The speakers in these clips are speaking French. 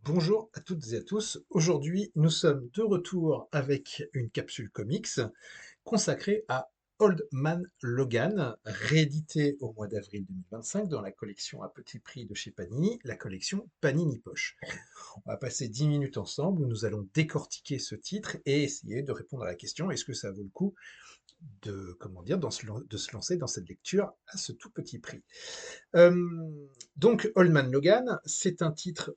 Bonjour à toutes et à tous. Aujourd'hui, nous sommes de retour avec une capsule comics consacrée à Old Man Logan, réédité au mois d'avril 2025 dans la collection à petit prix de chez Panini, la collection Panini Poche. On va passer 10 minutes ensemble où nous allons décortiquer ce titre et essayer de répondre à la question est-ce que ça vaut le coup de, comment dire, de se lancer dans cette lecture à ce tout petit prix. Donc, Old Man Logan, c'est un titre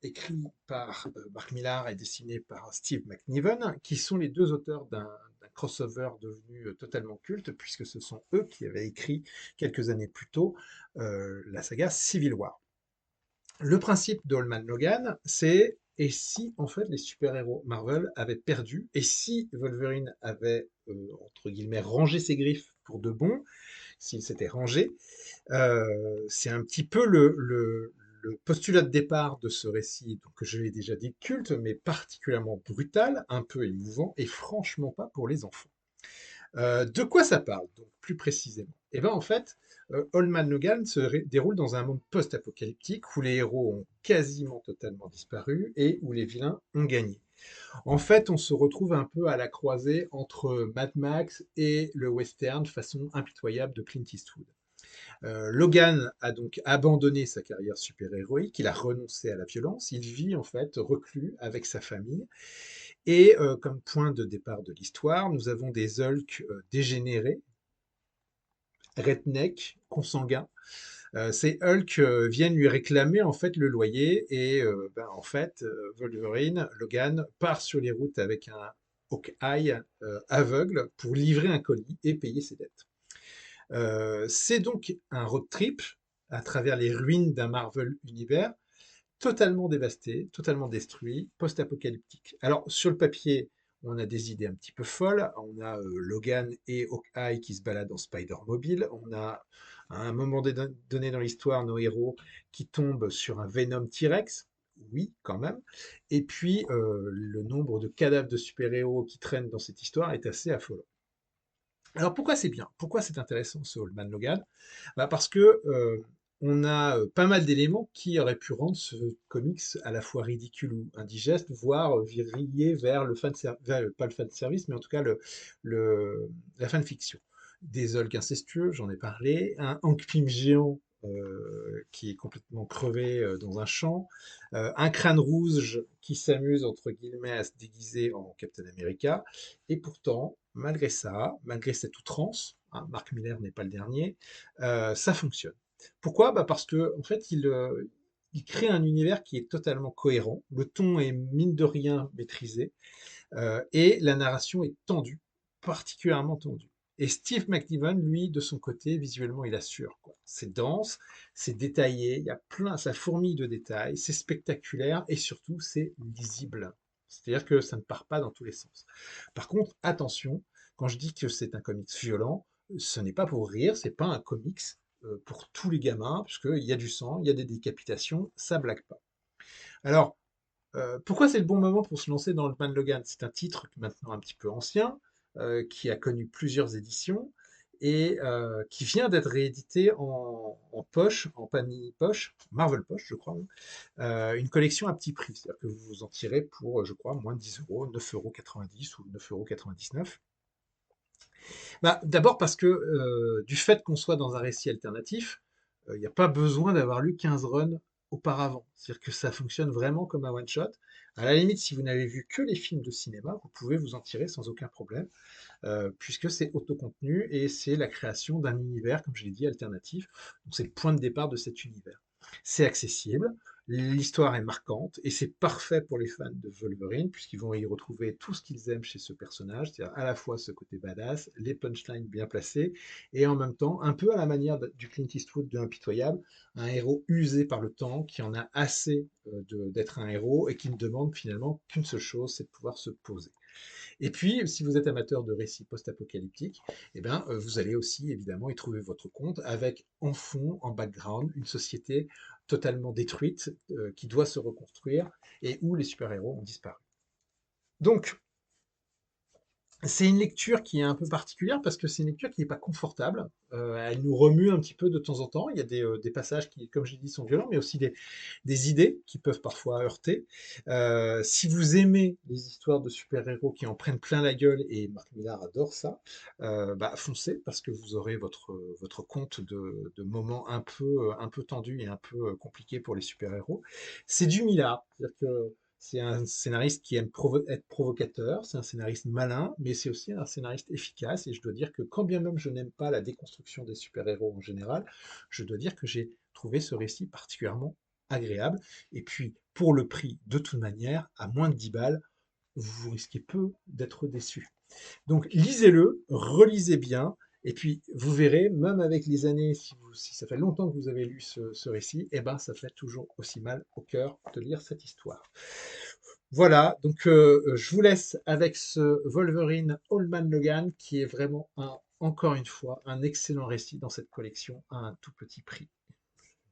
écrit par Mark Millar et dessiné par Steve McNiven, qui sont les deux auteurs d'un crossover devenu totalement culte, puisque ce sont eux qui avaient écrit quelques années plus tôt la saga Civil War. Le principe d'Old Man Logan, c'est et si en fait les super-héros Marvel avaient perdu, et si Wolverine avait entre guillemets rangé ses griffes pour de bon, s'il s'était rangé, c'est un petit peu le postulat de départ de ce récit, donc, que je l'ai déjà dit culte, mais particulièrement brutal, un peu émouvant, et franchement pas pour les enfants. De quoi ça parle, donc, plus précisément? Eh bien, en fait, Old Man Logan se déroule dans un monde post-apocalyptique où les héros ont quasiment totalement disparu et où les vilains ont gagné. En fait, on se retrouve un peu à la croisée entre Mad Max et le western façon impitoyable de Clint Eastwood. Logan a donc abandonné sa carrière super-héroïque, il a renoncé à la violence, il vit en fait reclus avec sa famille. Et comme point de départ de l'histoire, nous avons des Hulk dégénérés, redneck, consanguins. Ces Hulk viennent lui réclamer en fait le loyer et en fait Wolverine, Logan part sur les routes avec un Hawkeye aveugle pour livrer un colis et payer ses dettes. C'est donc un road trip à travers les ruines d'un Marvel univers totalement dévasté, totalement détruit, post-apocalyptique. Alors, sur le papier, on a des idées un petit peu folles. On a Logan et Hawkeye qui se baladent en Spider-Mobile. On a, à un moment donné dans l'histoire, nos héros qui tombent sur un Venom T-Rex. Oui, quand même. Et puis, le nombre de cadavres de super-héros qui traînent dans cette histoire est assez affolant. Alors pourquoi c'est bien? Pourquoi c'est intéressant ce Old Man Logan? Parce que on a pas mal d'éléments qui auraient pu rendre ce comics à la fois ridicule ou indigeste, voire viriller vers le pas le fan service, mais en tout cas la fanfiction. Des Hulk incestueux, j'en ai parlé, un Hank Pym géant qui est complètement crevé dans un champ, un crâne rouge qui s'amuse entre guillemets à se déguiser en Captain America, et pourtant, malgré ça, malgré cette outrance, hein, Mark Miller n'est pas le dernier, ça fonctionne. Pourquoi? Parce que en fait, il crée un univers qui est totalement cohérent. Le ton est mine de rien maîtrisé et la narration est tendue, particulièrement tendue. Et Steve McNiven, lui, de son côté, visuellement, il assure, quoi. C'est dense, c'est détaillé, il y a plein, ça fourmille de détails, c'est spectaculaire et surtout, c'est lisible. C'est-à-dire que ça ne part pas dans tous les sens. Par contre, attention, quand je dis que c'est un comics violent, ce n'est pas pour rire, c'est pas un comics pour tous les gamins, puisqu'il y a du sang, il y a des décapitations, ça blague pas. Alors, pourquoi c'est le bon moment pour se lancer dans le Man Logan? C'est un titre maintenant un petit peu ancien, qui a connu plusieurs éditions et qui vient d'être réédité en poche, en Panini poche, Marvel poche, je crois, hein, une collection à petit prix. C'est-à-dire que vous vous en tirez pour, je crois, moins de 10 euros, 9,90 € ou 9,99 €. Bah, d'abord parce que du fait qu'on soit dans un récit alternatif, il n'y a pas besoin d'avoir lu 15 runs auparavant. C'est-à-dire que ça fonctionne vraiment comme un one-shot. À la limite, si vous n'avez vu que les films de cinéma, vous pouvez vous en tirer sans aucun problème, puisque c'est autocontenu et c'est la création d'un univers, comme je l'ai dit, alternatif. Donc c'est le point de départ de cet univers. C'est accessible, l'histoire est marquante et c'est parfait pour les fans de Wolverine puisqu'ils vont y retrouver tout ce qu'ils aiment chez ce personnage, c'est-à-dire à la fois ce côté badass, les punchlines bien placées et en même temps, un peu à la manière du Clint Eastwood de Impitoyable, un héros usé par le temps qui en a assez d'être un héros et qui ne demande finalement qu'une seule chose, c'est de pouvoir se poser. Et puis, si vous êtes amateur de récits post-apocalyptiques, eh ben, vous allez aussi évidemment y trouver votre compte avec en fond, en background, une société totalement détruite qui doit se reconstruire et où les super-héros ont disparu. Donc, C'est une lecture qui est un peu particulière parce que c'est une lecture qui n'est pas confortable. Elle nous remue un petit peu de temps en temps. Il y a des passages qui, comme j'ai dit, sont violents, mais aussi des idées qui peuvent parfois heurter. Si vous aimez les histoires de super-héros qui en prennent plein la gueule, et Marc Millar adore ça, bah, foncez parce que vous aurez votre compte de moments un peu tendus et un peu compliqués pour les super-héros. C'est du Millar, c'est-à-dire que c'est un scénariste qui aime être provocateur, c'est un scénariste malin, mais c'est aussi un scénariste efficace. Et je dois dire que quand bien même je n'aime pas la déconstruction des super-héros en général, je dois dire que j'ai trouvé ce récit particulièrement agréable. Et puis, pour le prix, de toute manière, à moins de 10 balles, vous risquez peu d'être déçu. Donc lisez-le, relisez bien, et puis vous verrez, même avec les années, si ça fait longtemps que vous avez lu ce récit, eh ben ça fait toujours aussi mal au cœur de lire cette histoire. Voilà, donc je vous laisse avec ce Wolverine Old Man Logan qui est vraiment encore une fois un excellent récit dans cette collection à un tout petit prix.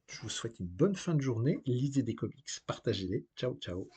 Je vous souhaite une bonne fin de journée, lisez des comics, partagez-les. Ciao, ciao.